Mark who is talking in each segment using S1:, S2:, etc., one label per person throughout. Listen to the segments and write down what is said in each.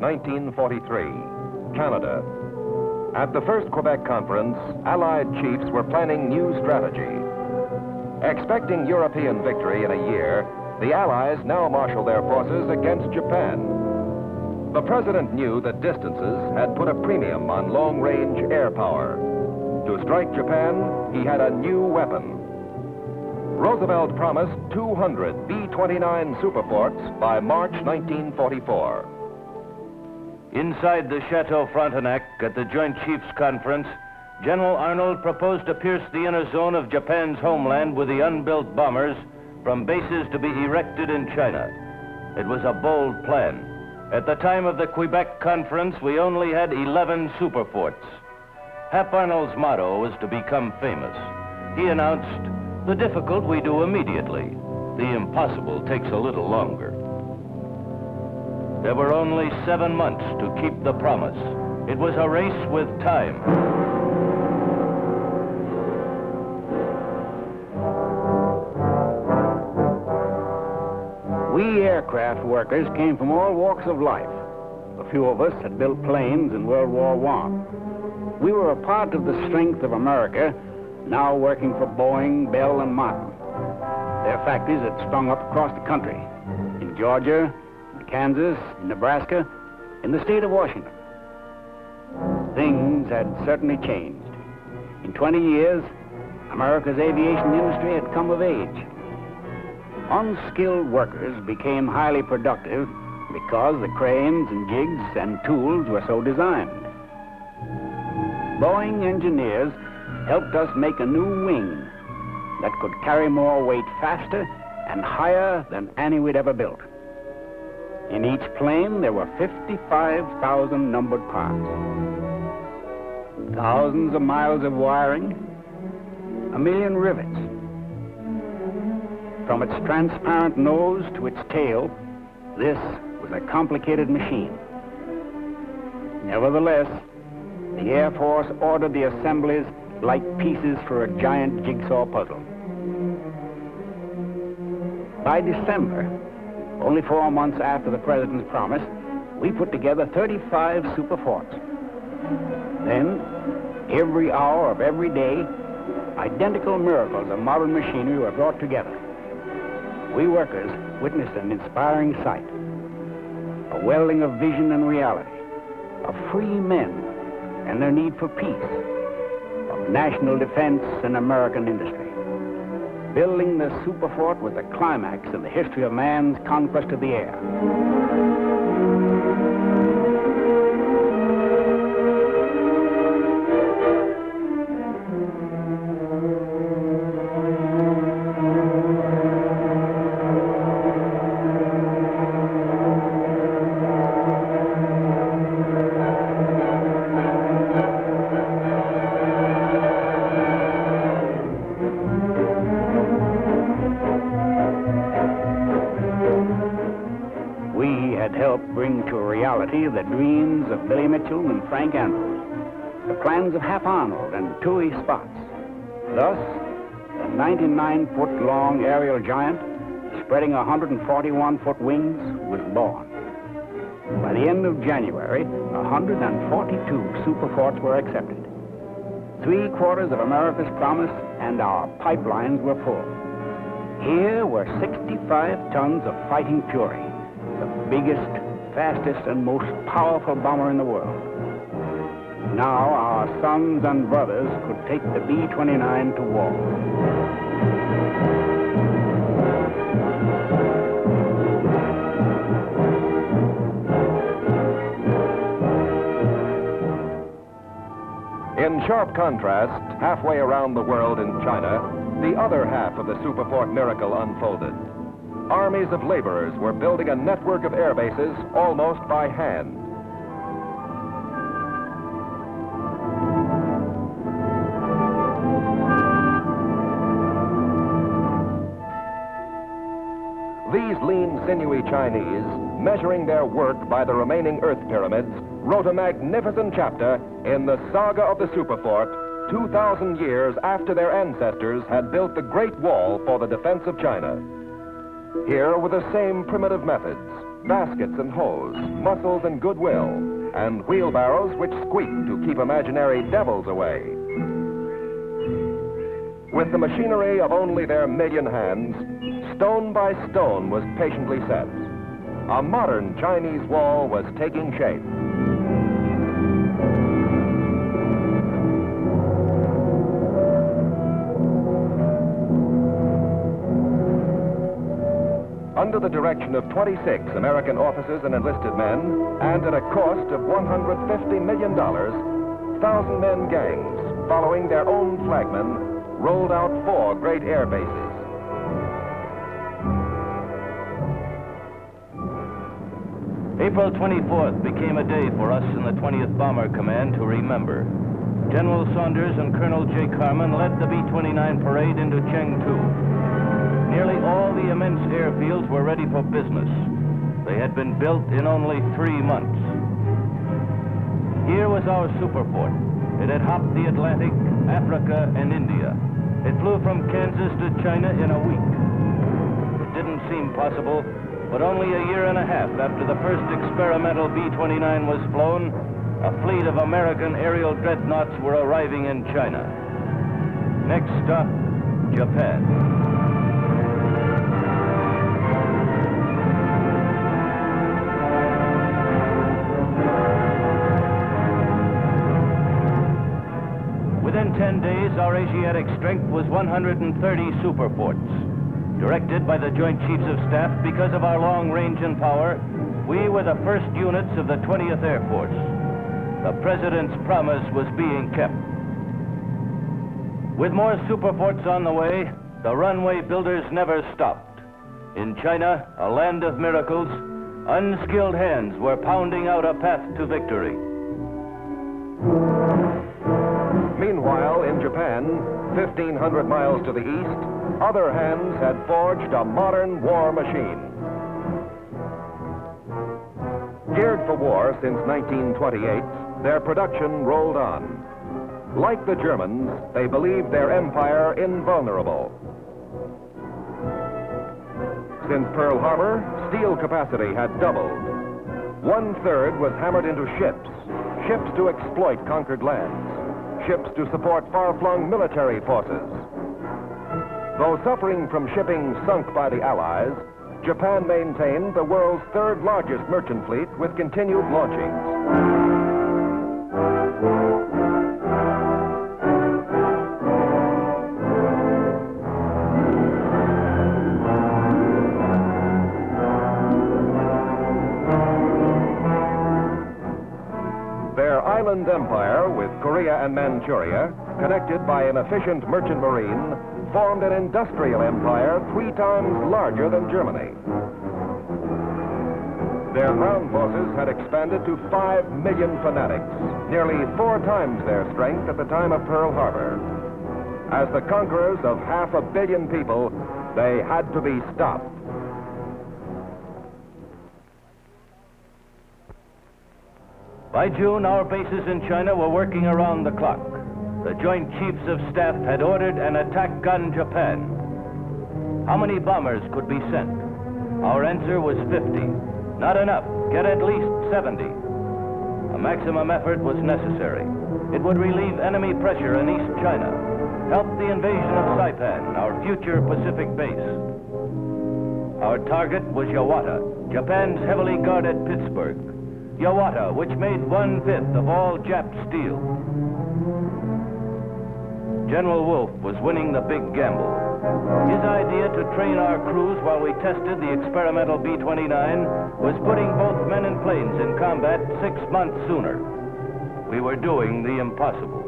S1: 1943, Canada. At the first Quebec conference, Allied chiefs were planning new strategy. Expecting European victory in a year, the Allies now marshaled their forces against Japan. The president knew that distances had put a premium on long-range air power. To strike Japan, he had a new weapon. Roosevelt promised 200 B-29 Superforts by March 1944.
S2: Inside the Chateau Frontenac at the Joint Chiefs Conference, General Arnold proposed to pierce the inner zone of Japan's homeland with the unbuilt bombers from bases to be erected in China. It was a bold plan. At the time of the Quebec Conference, we only had 11 Superforts. Hap Arnold's motto was to become famous. He announced, "The difficult we do immediately. The impossible takes a little longer." There were only 7 months to keep the promise. It was a race with time.
S3: We aircraft workers came from all walks of life. A few of us had built planes in World War I. We were a part of the strength of America, now working for Boeing, Bell, and Martin. Their factories had sprung up across the country, in Georgia, in Kansas, in Nebraska, in the state of Washington. Things had certainly changed. In 20 years, America's aviation industry had come of age. Unskilled workers became highly productive because the cranes and jigs and tools were so designed. Boeing engineers helped us make a new wing that could carry more weight faster and higher than any we'd ever built. In each plane, there were 55,000 numbered parts. Thousands of miles of wiring, 1 million rivets. From its transparent nose to its tail, this was a complicated machine. Nevertheless, the Air Force ordered the assemblies like pieces for a giant jigsaw puzzle. By December, only 4 months after the President's promise, we put together 35 Superforts. Then, every hour of every day, identical miracles of modern machinery were brought together. We workers witnessed an inspiring sight, a welding of vision and reality, of free men and their need for peace, of national defense and American industry. Building the Superfort was the climax of the history of man's conquest of the air. Helped bring to reality the dreams of Billy Mitchell and Frank Andrews, the plans of Hap Arnold and Tooey Spots. Thus, the 99-foot-long aerial giant, spreading 141-foot wings, was born. By the end of January, 142 Superforts were accepted. 3/4 of America's promise, and our pipelines were full. Here were 65 tons of fighting fury, the biggest, fastest, and most powerful bomber in the world. Now our sons and brothers could take the B-29 to war.
S1: In sharp contrast, halfway around the world in China, the other half of the Superfort miracle unfolded. Armies of laborers were building a network of air bases almost by hand. These lean, sinewy Chinese, measuring their work by the remaining Earth pyramids, wrote a magnificent chapter in the saga of the Superfort, 2,000 years after their ancestors had built the Great Wall for the defense of China. Here were the same primitive methods, baskets and hose, muscles and goodwill, and wheelbarrows which squeak to keep imaginary devils away. With the machinery of only their million hands, stone by stone was patiently set. A modern Chinese wall was taking shape. Under the direction of 26 American officers and enlisted men, and at a cost of $150 million, 1,000-men gangs, following their own flagmen, rolled out 4 great air bases.
S2: April 24th became a day for us in the 20th Bomber Command to remember. General Saunders and Colonel J. Carman led the B-29 parade into Chengdu. Nearly all the immense airfields were ready for business. They had been built in only 3 months. Here was our Superfort. It had hopped the Atlantic, Africa, and India. It flew from Kansas to China in a week. It didn't seem possible, but only a year and a half after the first experimental B-29 was flown, a fleet of American aerial dreadnoughts were arriving in China. Next stop, Japan. Within 10 days, our Asiatic strength was 130 Superforts. Directed by the Joint Chiefs of Staff because of our long range and power, we were the first units of the 20th Air Force. The President's promise was being kept. With more Superforts on the way, the runway builders never stopped. In China, a land of miracles, unskilled hands were pounding out a path to victory.
S1: Meanwhile, in Japan, 1,500 miles to the east, other hands had forged a modern war machine. Geared for war since 1928, their production rolled on. Like the Germans, they believed their empire invulnerable. Since Pearl Harbor, steel capacity had doubled. 1/3 was hammered into ships, ships to exploit conquered lands, ships to support far-flung military forces. Though suffering from shipping sunk by the Allies, Japan maintained the world's 3rd largest merchant fleet with continued launchings. Their island empire with Korea and Manchuria, connected by an efficient merchant marine, formed an industrial empire 3 times larger than Germany. Their ground forces had expanded to 5 million fanatics, nearly 4 times their strength at the time of Pearl Harbor. As the conquerors of 500 million people, they had to be stopped.
S2: By June, our bases in China were working around the clock. The Joint Chiefs of Staff had ordered an attack on Japan. How many bombers could be sent? Our answer was 50. Not enough. Get at least 70. A maximum effort was necessary. It would relieve enemy pressure in East China, help the invasion of Saipan, our future Pacific base. Our target was Yawata, Japan's heavily guarded Pittsburgh. Yawata, which made 1/5 of all Jap steel. General Wolfe was winning the big gamble. His idea to train our crews while we tested the experimental B-29 was putting both men and planes in combat 6 months sooner. We were doing the impossible.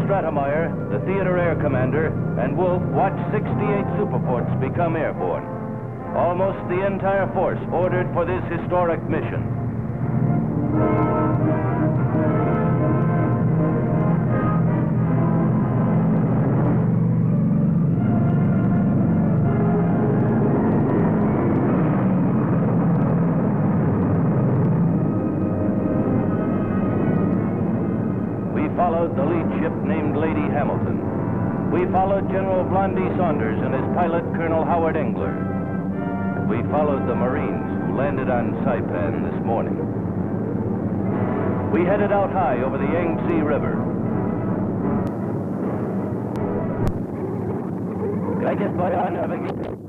S2: Stratemeyer, the theater air commander, and Wolfe watched 68 Superforts become airborne. Almost the entire force ordered for this historic mission. followed the lead ship named Lady Hamilton. We followed General Blondie Saunders and his pilot, Colonel Howard Engler. And we followed the Marines who landed on Saipan this morning. We headed out high over the Yangtze River.
S3: I just put on